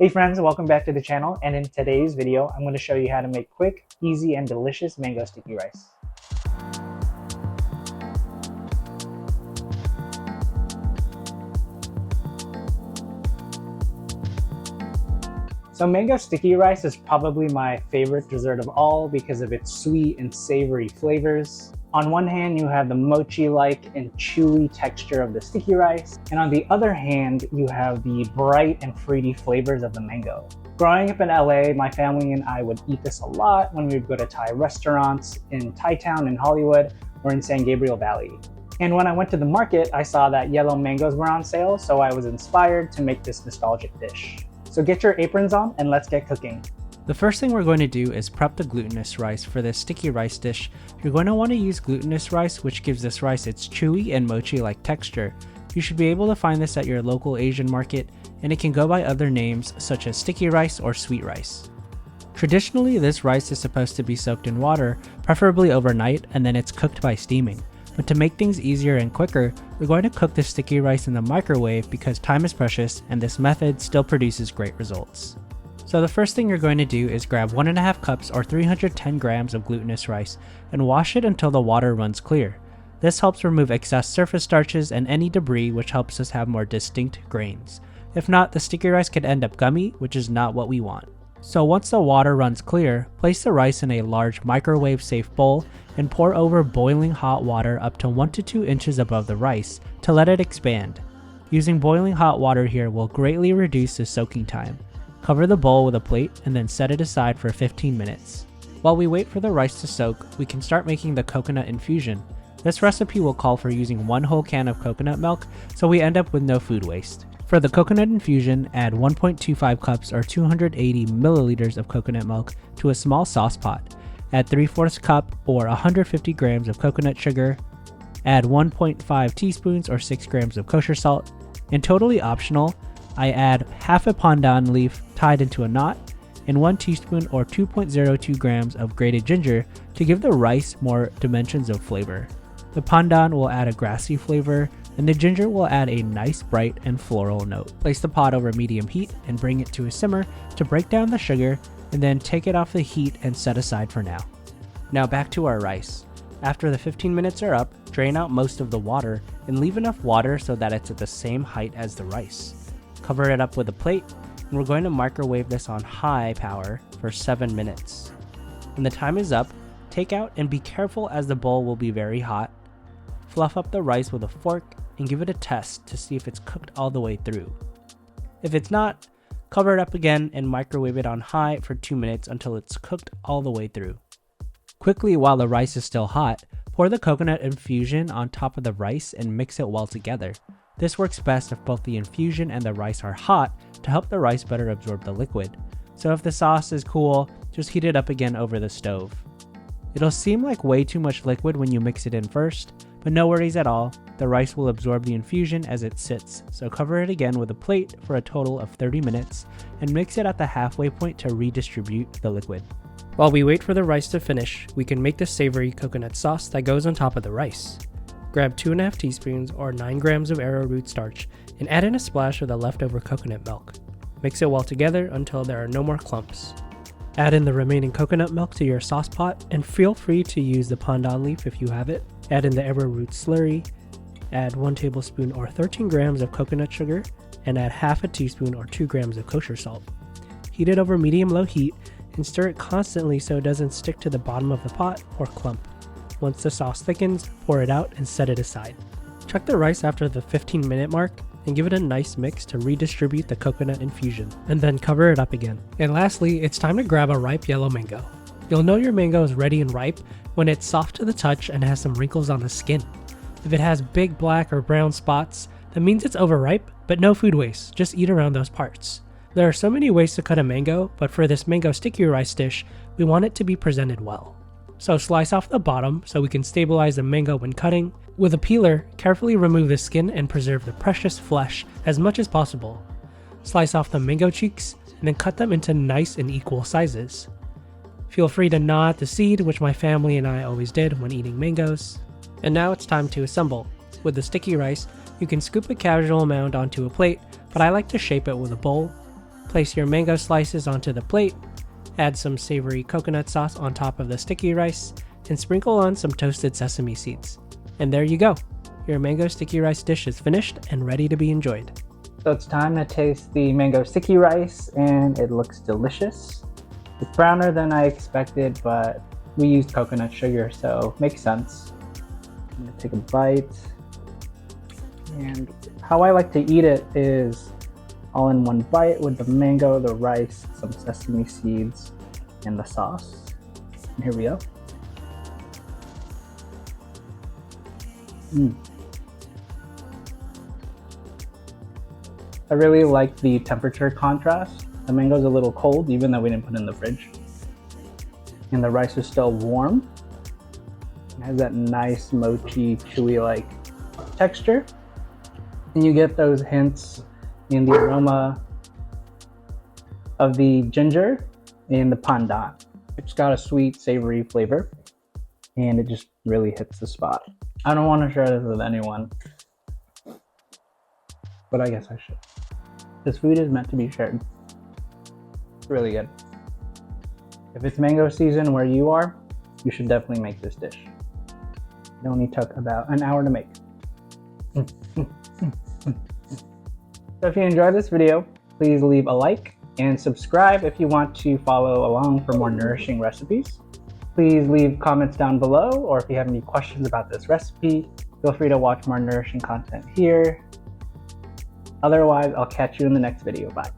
Hey friends, welcome back to the channel, and in today's video I'm going to show you how to make quick, easy, and delicious mango sticky rice. So mango sticky rice is probably my favorite dessert of all because of its sweet and savory flavors. On one hand, you have the mochi-like and chewy texture of the sticky rice, and on the other hand, you have the bright and fruity flavors of the mango. Growing up in LA, my family and I would eat this a lot when we would go to Thai restaurants in Thai Town in Hollywood or in San Gabriel Valley. And when I went to the market, I saw that yellow mangoes were on sale, so I was inspired to make this nostalgic dish. So get your aprons on and let's get cooking. The first thing we're going to do is prep the glutinous rice for this sticky rice dish. You're going to want to use glutinous rice, which gives this rice its chewy and mochi-like texture. You should be able to find this at your local Asian market, and it can go by other names such as sticky rice or sweet rice. Traditionally, this rice is supposed to be soaked in water, preferably overnight, and then it's cooked by steaming. But to make things easier and quicker, we're going to cook the sticky rice in the microwave because time is precious and this method still produces great results. So the first thing you're going to do is grab 1.5 cups or 310 grams of glutinous rice and wash it until the water runs clear. This helps remove excess surface starches and any debris, which helps us have more distinct grains. If not, the sticky rice could end up gummy, which is not what we want. So once the water runs clear, place the rice in a large microwave-safe bowl and pour over boiling hot water up to 1 to 2 inches above the rice to let it expand. Using boiling hot water here will greatly reduce the soaking time. Cover the bowl with a plate and then set it aside for 15 minutes. While we wait for the rice to soak, we can start making the coconut infusion. This recipe will call for using 1 whole can of coconut milk, so we end up with no food waste. For the coconut infusion, add 1.25 cups or 280 milliliters of coconut milk to a small sauce pot. Add 3/4 cup or 150 grams of coconut sugar. Add 1.5 teaspoons or 6 grams of kosher salt. And totally optional, I add half a pandan leaf tied into a knot and 1 teaspoon or 2.02 grams of grated ginger to give the rice more dimensions of flavor. The pandan will add a grassy flavor, and the ginger will add a nice bright and floral note. Place the pot over medium heat and bring it to a simmer to break down the sugar, and then take it off the heat and set aside for now. Now back to our rice. After the 15 minutes are up, drain out most of the water and leave enough water so that it's at the same height as the rice. Cover it up with a plate, and we're going to microwave this on high power for 7 minutes. When the time is up, take out and be careful as the bowl will be very hot. Fluff up the rice with a fork and give it a test to see if it's cooked all the way through. If it's not, cover it up again and microwave it on high for 2 minutes until it's cooked all the way through. Quickly, while the rice is still hot, pour the coconut infusion on top of the rice and mix it well together. This works best if both the infusion and the rice are hot to help the rice better absorb the liquid. So if the sauce is cool, just heat it up again over the stove. It'll seem like way too much liquid when you mix it in first, but no worries at all. The rice will absorb the infusion as it sits, so cover it again with a plate for a total of 30 minutes and mix it at the halfway point to redistribute the liquid. While we wait for the rice to finish, we can make the savory coconut sauce that goes on top of the rice. Grab 2.5 teaspoons or 9 grams of arrowroot starch and add in a splash of the leftover coconut milk. Mix it well together until there are no more clumps. Add in the remaining coconut milk to your sauce pot and feel free to use the pandan leaf if you have it. Add in the arrowroot slurry, add 1 tablespoon or 13 grams of coconut sugar, and add half a teaspoon or 2 grams of kosher salt. Heat it over medium-low heat and stir it constantly so it doesn't stick to the bottom of the pot or clump. Once the sauce thickens, pour it out and set it aside. Check the rice after the 15-minute mark and give it a nice mix to redistribute the coconut infusion, and then cover it up again. And lastly, it's time to grab a ripe yellow mango. You'll know your mango is ready and ripe when it's soft to the touch and has some wrinkles on the skin. If it has big black or brown spots, that means it's overripe, but no food waste, just eat around those parts. There are so many ways to cut a mango, but for this mango sticky rice dish, we want it to be presented well. So slice off the bottom so we can stabilize the mango when cutting. With a peeler, carefully remove the skin and preserve the precious flesh as much as possible. Slice off the mango cheeks and then cut them into nice and equal sizes. Feel free to gnaw at the seed, which my family and I always did when eating mangoes. And now it's time to assemble. With the sticky rice, you can scoop a casual amount onto a plate, but I like to shape it with a bowl. Place your mango slices onto the plate, add some savory coconut sauce on top of the sticky rice, and sprinkle on some toasted sesame seeds. And there you go. Your mango sticky rice dish is finished and ready to be enjoyed. So it's time to taste the mango sticky rice, and it looks delicious. It's browner than I expected, but we used coconut sugar, so makes sense. I'm gonna take a bite. And how I like to eat it is all in one bite with the mango, the rice, some sesame seeds, and the sauce. And here we go. I really like the temperature contrast. The mango's a little cold, even though we didn't put it in the fridge. And the rice is still warm. It has that nice mochi, chewy-like texture. And you get those hints in the aroma of the ginger and the pandan. It's got a sweet, savory flavor, and it just really hits the spot. I don't want to share this with anyone, but I guess I should. This food is meant to be shared. It's really good. If it's mango season where you are, you should definitely make this dish. It only took about an hour to make. So if you enjoyed this video, please leave a like and subscribe if you want to follow along for more nourishing recipes. Please leave comments down below, or if you have any questions about this recipe, feel free to watch more nourishing content here. Otherwise, I'll catch you in the next video. Bye.